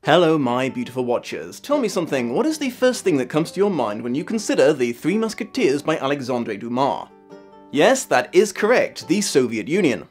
Hello my beautiful watchers. Tell me something, what is the first thing that comes to your mind when you consider the Three Musketeers by Alexandre Dumas? Yes, that is correct, the Soviet Union.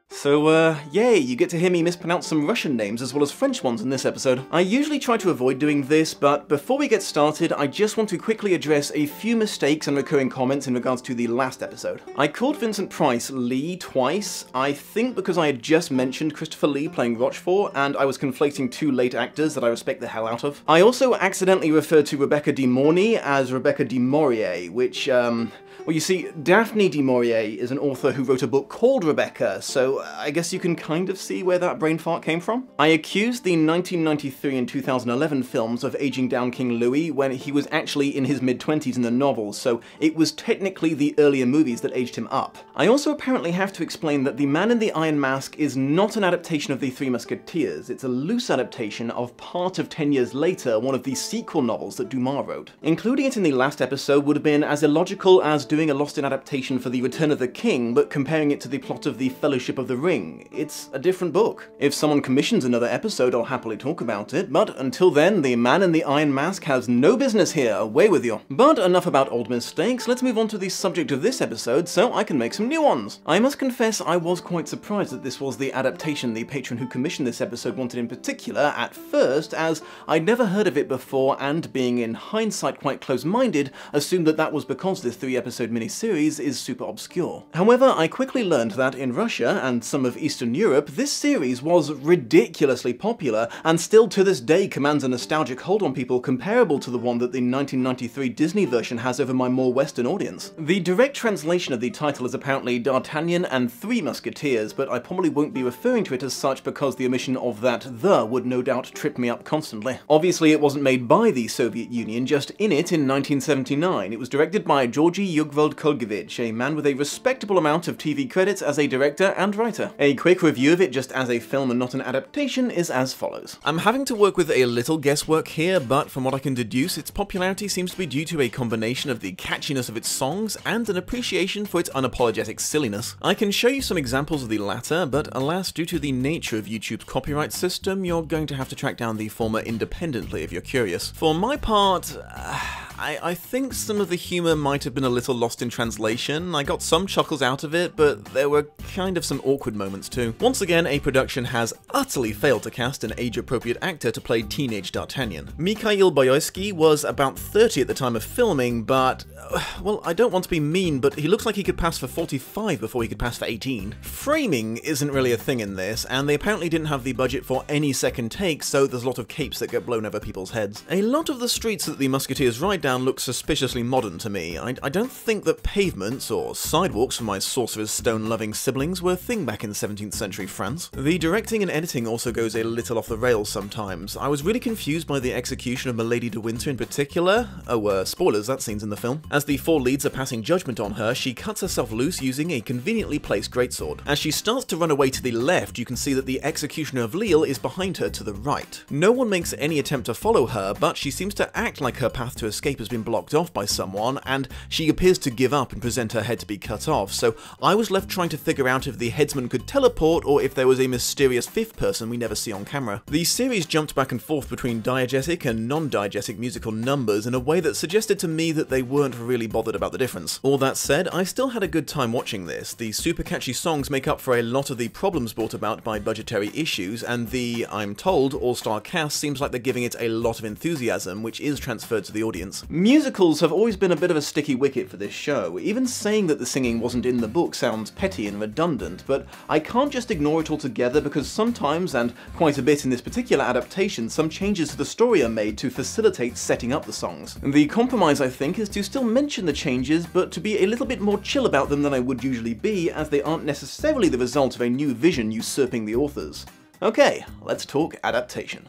So, yay, you get to hear me mispronounce some Russian names as well as French ones in this episode. I usually try to avoid doing this, but before we get started, I just want to quickly address a few mistakes and recurring comments in regards to the last episode. I called Vincent Price Lee twice, I think because I had just mentioned Christopher Lee playing Rochefort, and I was conflating two late actors that I respect the hell out of. I also accidentally referred to Rebecca de Mornay as Rebecca de Maurier, which, well, you see, Daphne du Maurier is an author who wrote a book called Rebecca, so I guess you can kind of see where that brain fart came from. I accused the 1993 and 2011 films of aging down King Louis when he was actually in his mid-20s in the novels, so it was technically the earlier movies that aged him up. I also apparently have to explain that The Man in the Iron Mask is not an adaptation of the Three Musketeers, it's a loose adaptation of part of 10 years later, one of the sequel novels that Dumas wrote. Including it in the last episode would have been as illogical as doing a Lost in adaptation for The Return of the King, but comparing it to the plot of The Fellowship of the Ring. It's a different book. If someone commissions another episode, I'll happily talk about it, but until then, The Man in the Iron Mask has no business here, away with you. But enough about old mistakes, let's move on to the subject of this episode so I can make some new ones. I must confess I was quite surprised that this was the adaptation the patron who commissioned this episode wanted in particular at first, as I'd never heard of it before and, being in hindsight quite close-minded, assumed that that was because this 3-episode miniseries is super obscure. However, I quickly learned that in Russia and some of Eastern Europe, this series was ridiculously popular and still to this day commands a nostalgic hold on people comparable to the one that the 1993 Disney version has over my more Western audience. The direct translation of the title is apparently D'Artanьяn and Three Musketeers, but I probably won't be referring to it as such because the omission of that "the" would no doubt trip me up constantly. Obviously it wasn't made by the Soviet Union, just in it in 1979. It was directed by Georgy Yugvold-Kolgevich, a man with a respectable amount of TV credits as a director and writer. A quick review of it just as a film and not an adaptation is as follows. I'm having to work with a little guesswork here, but from what I can deduce, its popularity seems to be due to a combination of the catchiness of its songs and an appreciation for its unapologetic silliness. I can show you some examples of the latter, but alas, due to the nature of YouTube's copyright system, you're going to have to track down the former independently if you're curious. For my part, I think some of the humour might have been a little lost in translation. I got some chuckles out of it, but there were kind of some awkward moments too. Once again, a production has utterly failed to cast an age-appropriate actor to play teenage D'Artagnan. Mikhail Boyarsky was about 30 at the time of filming, but, well, I don't want to be mean, but he looks like he could pass for 45 before he could pass for 18. Framing isn't really a thing in this, and they apparently didn't have the budget for any second takes, so there's a lot of capes that get blown over people's heads. A lot of the streets that the Musketeers ride down look suspiciously modern to me. I don't think that pavements, or sidewalks for my Sorcerer's Stone-loving siblings, were a thing back in 17th century France. The directing and editing also goes a little off the rails sometimes. I was really confused by the execution of Milady de Winter in particular. Oh, spoilers, that scene's in the film. As the four leads are passing judgment on her, she cuts herself loose using a conveniently placed greatsword. As she starts to run away to the left, you can see that the executioner of Lille is behind her to the right. No one makes any attempt to follow her, but she seems to act like her path to escape has been blocked off by someone, and she appears to give up and present her head to be cut off, so I was left trying to figure out if the headsman could teleport or if there was a mysterious fifth person we never see on camera. The series jumped back and forth between diegetic and non-diegetic musical numbers in a way that suggested to me that they weren't really bothered about the difference. All that said, I still had a good time watching this. The super catchy songs make up for a lot of the problems brought about by budgetary issues, and the, I'm told, all-star cast seems like they're giving it a lot of enthusiasm, which is transferred to the audience. Musicals have always been a bit of a sticky wicket for this show. Even saying that the singing wasn't in the book sounds petty and redundant, but I can't just ignore it altogether because sometimes, and quite a bit in this particular adaptation, some changes to the story are made to facilitate setting up the songs. The compromise, I think, is to still mention the changes, but to be a little bit more chill about them than I would usually be, as they aren't necessarily the result of a new vision usurping the authors. Okay, let's talk adaptation.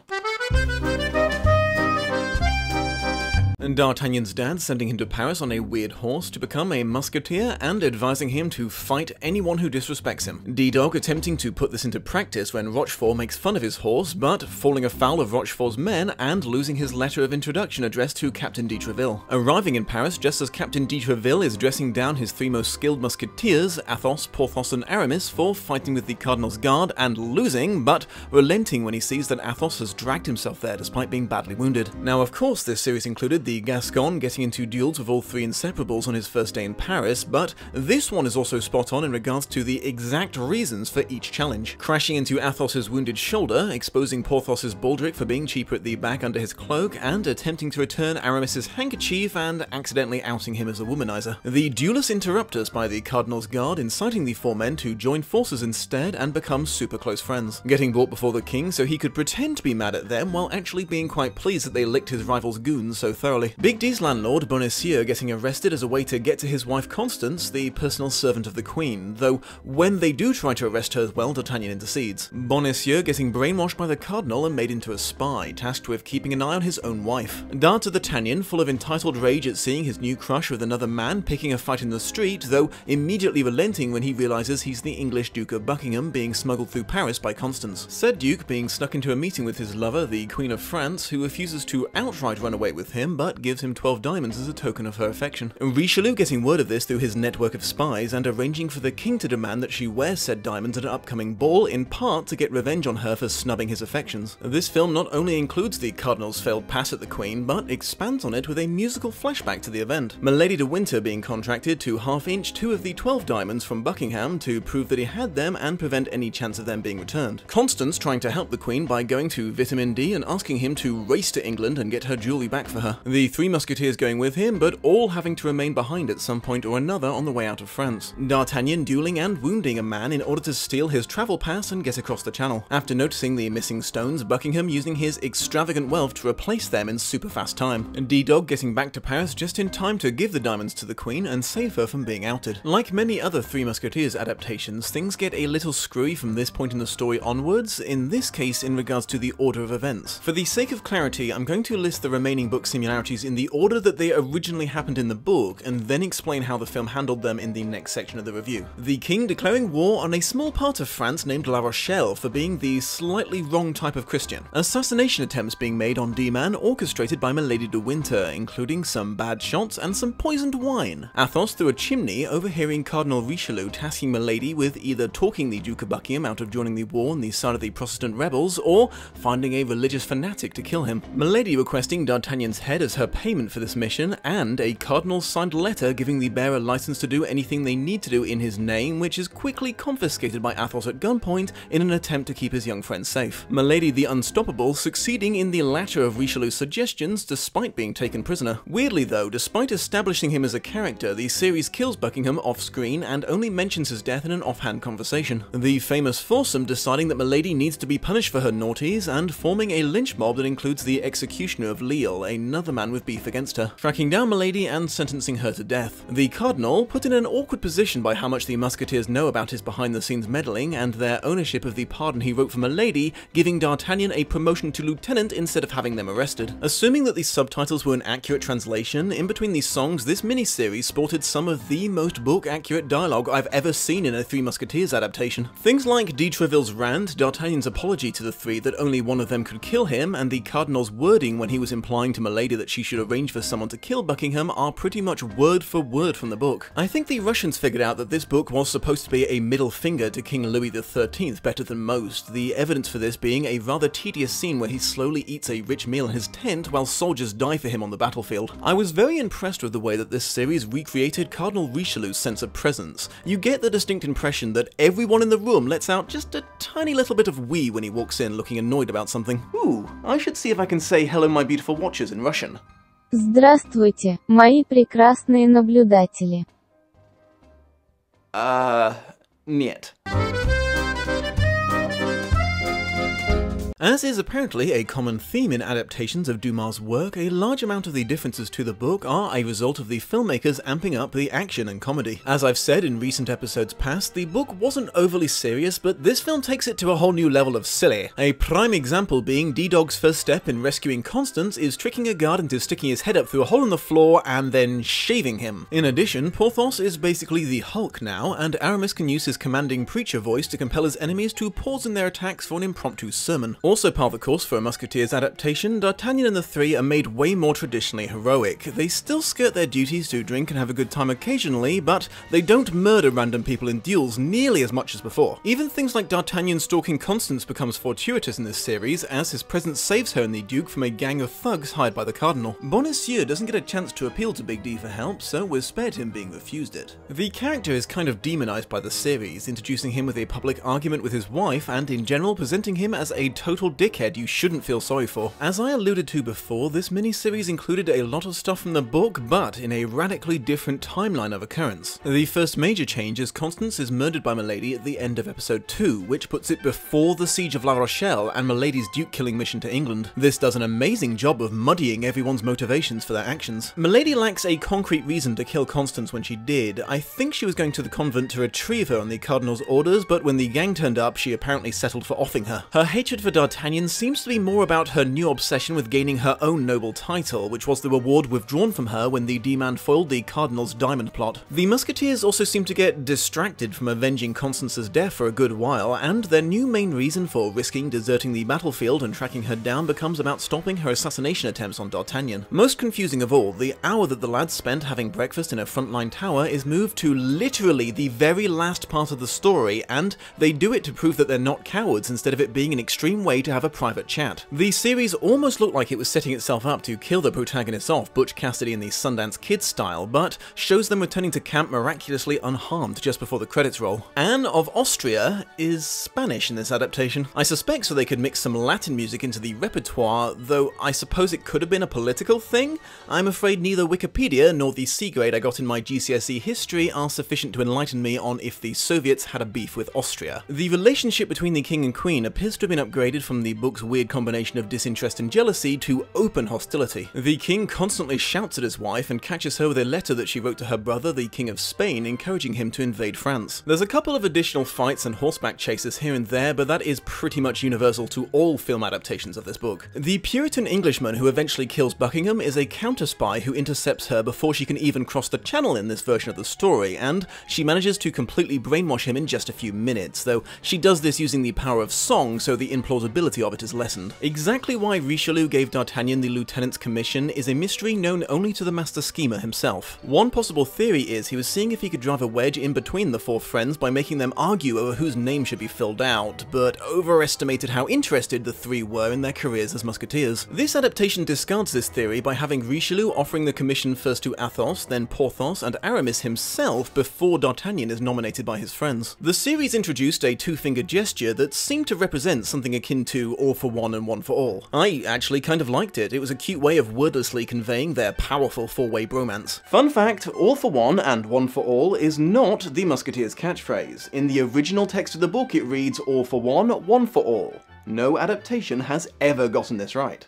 D'Artagnan's dad sending him to Paris on a weird horse to become a musketeer and advising him to fight anyone who disrespects him. D-Dog attempting to put this into practice when Rochefort makes fun of his horse, but falling afoul of Rochefort's men and losing his letter of introduction addressed to Captain de Treville. Arriving in Paris just as Captain de Treville is dressing down his three most skilled musketeers, Athos, Porthos and Aramis, for fighting with the Cardinal's guard and losing, but relenting when he sees that Athos has dragged himself there despite being badly wounded. Now of course this series included the Gascon getting into duels with all three inseparables on his first day in Paris, but this one is also spot on in regards to the exact reasons for each challenge. Crashing into Athos's wounded shoulder, exposing Porthos's baldric for being cheaper at the back under his cloak, and attempting to return Aramis's handkerchief and accidentally outing him as a womanizer. The duelist interruptus by the Cardinal's guard inciting the four men to join forces instead and become super close friends. Getting brought before the king so he could pretend to be mad at them while actually being quite pleased that they licked his rival's goons so thoroughly. Big D's landlord, Bonacieux, getting arrested as a way to get to his wife Constance, the personal servant of the Queen, though when they do try to arrest her as well, D'Artagnan intercedes. Bonacieux getting brainwashed by the Cardinal and made into a spy, tasked with keeping an eye on his own wife. Dart to D'Artagnan, full of entitled rage at seeing his new crush with another man picking a fight in the street, though immediately relenting when he realizes he's the English Duke of Buckingham being smuggled through Paris by Constance. Said Duke being snuck into a meeting with his lover, the Queen of France, who refuses to outright run away with him, but gives him 12 diamonds as a token of her affection. Richelieu getting word of this through his network of spies and arranging for the king to demand that she wear said diamonds at an upcoming ball, in part to get revenge on her for snubbing his affections. This film not only includes the Cardinal's failed pass at the Queen, but expands on it with a musical flashback to the event. Milady de Winter being contracted to half-inch 2 of the 12 diamonds from Buckingham to prove that he had them and prevent any chance of them being returned. Constance trying to help the Queen by going to Vitamin D and asking him to race to England and get her jewellery back for her. The Three Musketeers going with him, but all having to remain behind at some point or another on the way out of France. D'Artagnan dueling and wounding a man in order to steal his travel pass and get across the channel. After noticing the missing stones, Buckingham using his extravagant wealth to replace them in super fast time. D-Dog getting back to Paris just in time to give the diamonds to the Queen and save her from being outed. Like many other Three Musketeers adaptations, things get a little screwy from this point in the story onwards, in this case in regards to the order of events. For the sake of clarity, I'm going to list the remaining book similarities in the order that they originally happened in the book, and then explain how the film handled them in the next section of the review. The king declaring war on a small part of France named La Rochelle for being the slightly wrong type of Christian. Assassination attempts being made on D-Man orchestrated by Milady de Winter, including some bad shots and some poisoned wine. Athos through a chimney overhearing Cardinal Richelieu tasking Milady with either talking the Duke of Buckingham out of joining the war on the side of the Protestant rebels, or finding a religious fanatic to kill him. Milady requesting D'Artagnan's head as her payment for this mission, and a Cardinal signed letter giving the bearer license to do anything they need to do in his name, which is quickly confiscated by Athos at gunpoint in an attempt to keep his young friend safe. Milady the Unstoppable succeeding in the latter of Richelieu's suggestions despite being taken prisoner. Weirdly though, despite establishing him as a character, the series kills Buckingham off-screen and only mentions his death in an offhand conversation. The famous foursome deciding that Milady needs to be punished for her naughties and forming a lynch mob that includes the executioner of Lille, another man with beef against her, tracking down Milady and sentencing her to death. The Cardinal put in an awkward position by how much the Musketeers know about his behind-the-scenes meddling and their ownership of the pardon he wrote for Milady, giving D'Artagnan a promotion to lieutenant instead of having them arrested. Assuming that the subtitles were an accurate translation, in between these songs this miniseries sported some of the most book-accurate dialogue I've ever seen in a Three Musketeers adaptation. Things like de Treville's rant, D'Artagnan's apology to the three that only one of them could kill him, and the Cardinal's wording when he was implying to Milady that she should arrange for someone to kill Buckingham are pretty much word for word from the book. I think the Russians figured out that this book was supposed to be a middle finger to King Louis XIII better than most, the evidence for this being a rather tedious scene where he slowly eats a rich meal in his tent while soldiers die for him on the battlefield. I was very impressed with the way that this series recreated Cardinal Richelieu's sense of presence. You get the distinct impression that everyone in the room lets out just a tiny little bit of wee when he walks in looking annoyed about something. Ooh, I should see if I can say hello my beautiful watchers in Russian. Здравствуйте, мои прекрасные наблюдатели. Нет. As is apparently a common theme in adaptations of Dumas' work, a large amount of the differences to the book are a result of the filmmakers amping up the action and comedy. As I've said in recent episodes past, the book wasn't overly serious, but this film takes it to a whole new level of silly. A prime example being D-Dog's first step in rescuing Constance is tricking a guard into sticking his head up through a hole in the floor and then shaving him. In addition, Porthos is basically the Hulk now, and Aramis can use his commanding preacher voice to compel his enemies to pause in their attacks for an impromptu sermon. Also par the course for a Musketeers adaptation, D'Artagnan and the Three are made way more traditionally heroic. They still skirt their duties to drink and have a good time occasionally, but they don't murder random people in duels nearly as much as before. Even things like D'Artagnan stalking Constance becomes fortuitous in this series, as his presence saves her and the Duke from a gang of thugs hired by the Cardinal. Bonacieux doesn't get a chance to appeal to Big D for help, so we're spared him being refused it. The character is kind of demonized by the series, introducing him with a public argument with his wife and in general presenting him as a total dickhead you shouldn't feel sorry for. As I alluded to before, this miniseries included a lot of stuff from the book, but in a radically different timeline of occurrence. The first major change is Constance is murdered by Milady at the end of episode 2, which puts it before the siege of La Rochelle and Milady's Duke-killing mission to England. This does an amazing job of muddying everyone's motivations for their actions. Milady lacks a concrete reason to kill Constance when she did. I think she was going to the convent to retrieve her on the Cardinal's orders, but when the gang turned up, she apparently settled for offing her. Her hatred for D'Artagnan seems to be more about her new obsession with gaining her own noble title, which was the reward withdrawn from her when the D-Man foiled the Cardinal's diamond plot. The Musketeers also seem to get distracted from avenging Constance's death for a good while, and their new main reason for risking deserting the battlefield and tracking her down becomes about stopping her assassination attempts on D'Artagnan. Most confusing of all, the hour that the lads spent having breakfast in a frontline tower is moved to literally the very last part of the story, and they do it to prove that they're not cowards instead of it being an extreme way to have a private chat. The series almost looked like it was setting itself up to kill the protagonists off, Butch Cassidy in the Sundance Kid style, but shows them returning to camp miraculously unharmed just before the credits roll. Anne of Austria is Spanish in this adaptation. I suspect so they could mix some Latin music into the repertoire, though I suppose it could have been a political thing? I'm afraid neither Wikipedia nor the C grade I got in my GCSE history are sufficient to enlighten me on if the Soviets had a beef with Austria. The relationship between the king and queen appears to have been upgraded from the book's weird combination of disinterest and jealousy to open hostility. The king constantly shouts at his wife and catches her with a letter that she wrote to her brother, the King of Spain, encouraging him to invade France. There's a couple of additional fights and horseback chases here and there, but that is pretty much universal to all film adaptations of this book. The Puritan Englishman who eventually kills Buckingham is a counter-spy who intercepts her before she can even cross the channel in this version of the story, and she manages to completely brainwash him in just a few minutes, though she does this using the power of song, so the implausibility of it is lessened. Exactly why Richelieu gave D'Artagnan the lieutenant's commission is a mystery known only to the master schemer himself. One possible theory is he was seeing if he could drive a wedge in between the four friends by making them argue over whose name should be filled out, but overestimated how interested the three were in their careers as musketeers. This adaptation discards this theory by having Richelieu offering the commission first to Athos, then Porthos, and Aramis himself before D'Artagnan is nominated by his friends. The series introduced a two-finger gesture that seemed to represent something akin to all for one and one for all. I actually kind of liked it. It was a cute way of wordlessly conveying their powerful four-way bromance. Fun fact, all for one and one for all is not the Musketeers' catchphrase. In the original text of the book it reads all for one for all. No adaptation has ever gotten this right.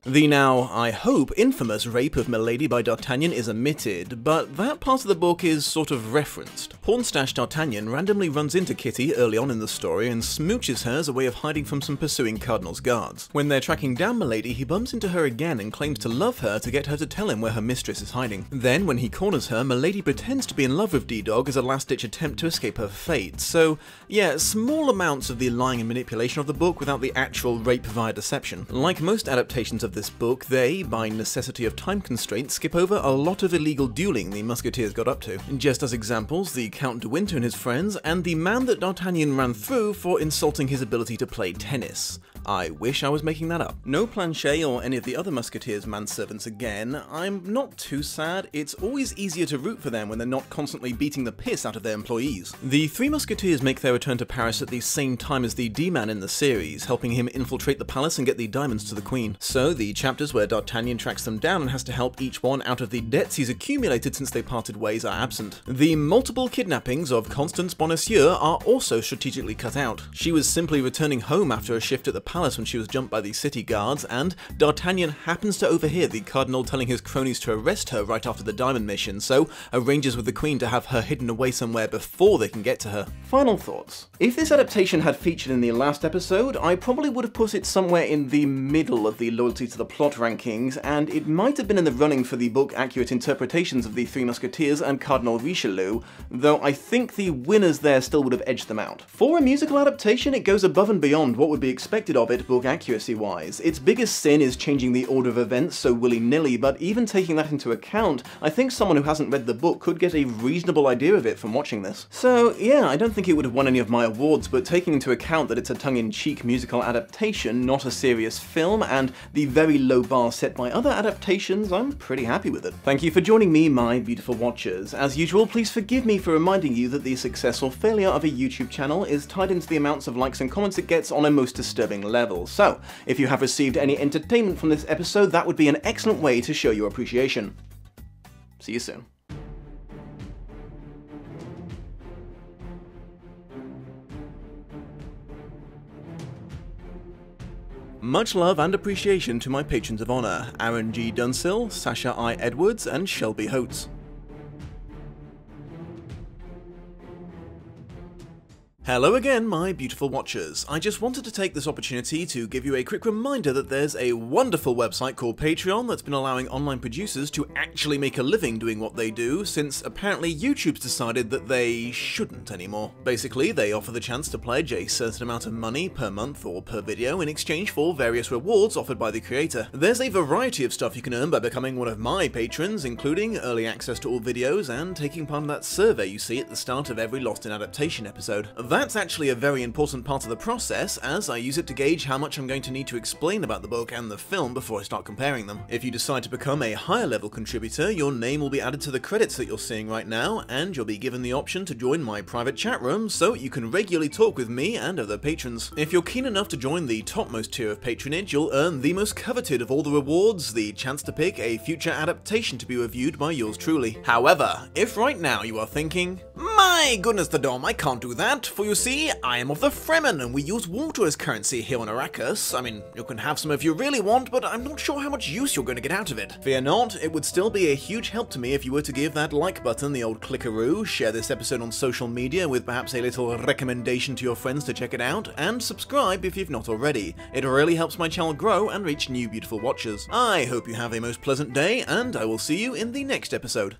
The now, I hope, infamous rape of Milady by D'Artagnan is omitted, but that part of the book is sort of referenced. Pornstash D'Artagnan randomly runs into Kitty early on in the story and smooches her as a way of hiding from some pursuing Cardinal's guards. When they're tracking down Milady, he bumps into her again and claims to love her to get her to tell him where her mistress is hiding. Then, when he corners her, Milady pretends to be in love with D-Dog as a last-ditch attempt to escape her fate. So, yeah, small amounts of the lying and manipulation of the book without the actual rape via deception. Like most adaptations of this book, they, by necessity of time constraints, skip over a lot of illegal dueling the Musketeers got up to. Just as examples, the Count de Winter and his friends, and the man that D'Artagnan ran through for insulting his ability to play tennis. I wish I was making that up. No Planchet or any of the other Musketeers manservants again. I'm not too sad. It's always easier to root for them when they're not constantly beating the piss out of their employees. The Three Musketeers make their return to Paris at the same time as the D-Man in the series, helping him infiltrate the palace and get the diamonds to the Queen. So the chapters where d'Artagnan tracks them down and has to help each one out of the debts he's accumulated since they parted ways are absent. The multiple kidnappings of Constance Bonacieux are also strategically cut out. She was simply returning home after a shift at the palace when she was jumped by the city guards, and d'Artagnan happens to overhear the Cardinal telling his cronies to arrest her right after the diamond mission, so arranges with the Queen to have her hidden away somewhere before they can get to her. Final thoughts. If this adaptation had featured in the last episode, I probably would have put it somewhere in the middle of the loyalty to the plot rankings, and it might have been in the running for the book-accurate interpretations of the Three Musketeers and Cardinal Richelieu, though I think the winners there still would have edged them out. For a musical adaptation, it goes above and beyond what would be expected of it book accuracy-wise. Its biggest sin is changing the order of events so willy-nilly, but even taking that into account, I think someone who hasn't read the book could get a reasonable idea of it from watching this. So yeah, I don't think it would have won any of my awards, but taking into account that it's a tongue-in-cheek musical adaptation, not a serious film, and the very low bar set by other adaptations, I'm pretty happy with it. Thank you for joining me, my beautiful watchers. As usual, please forgive me for reminding you that the success or failure of a YouTube channel is tied into the amounts of likes and comments it gets on a most disturbing level. So, if you have received any entertainment from this episode, that would be an excellent way to show your appreciation. See you soon. Much love and appreciation to my patrons of honour, Aaron G. Dunsill, Sasha I. Edwards, and Shelby Holtz. Hello again, my beautiful watchers. I just wanted to take this opportunity to give you a quick reminder that there's a wonderful website called Patreon that's been allowing online producers to actually make a living doing what they do, since apparently YouTube's decided that they shouldn't anymore. Basically, they offer the chance to pledge a certain amount of money per month or per video in exchange for various rewards offered by the creator. There's a variety of stuff you can earn by becoming one of my patrons, including early access to all videos and taking part in that survey you see at the start of every Lost in Adaptation episode. That's actually a very important part of the process, as I use it to gauge how much I'm going to need to explain about the book and the film before I start comparing them. If you decide to become a higher level contributor, your name will be added to the credits that you're seeing right now, and you'll be given the option to join my private chat room so you can regularly talk with me and other patrons. If you're keen enough to join the topmost tier of patronage, you'll earn the most coveted of all the rewards, the chance to pick a future adaptation to be reviewed by yours truly. However, if right now you are thinking, my goodness the Dom, I can't do that, for you see, I am of the Fremen and we use water as currency here on Arrakis. I mean, you can have some if you really want, but I'm not sure how much use you're going to get out of it. Fear not, it would still be a huge help to me if you were to give that like button the old clickaroo, share this episode on social media with perhaps a little recommendation to your friends to check it out, and subscribe if you've not already. It really helps my channel grow and reach new beautiful watchers. I hope you have a most pleasant day, and I will see you in the next episode.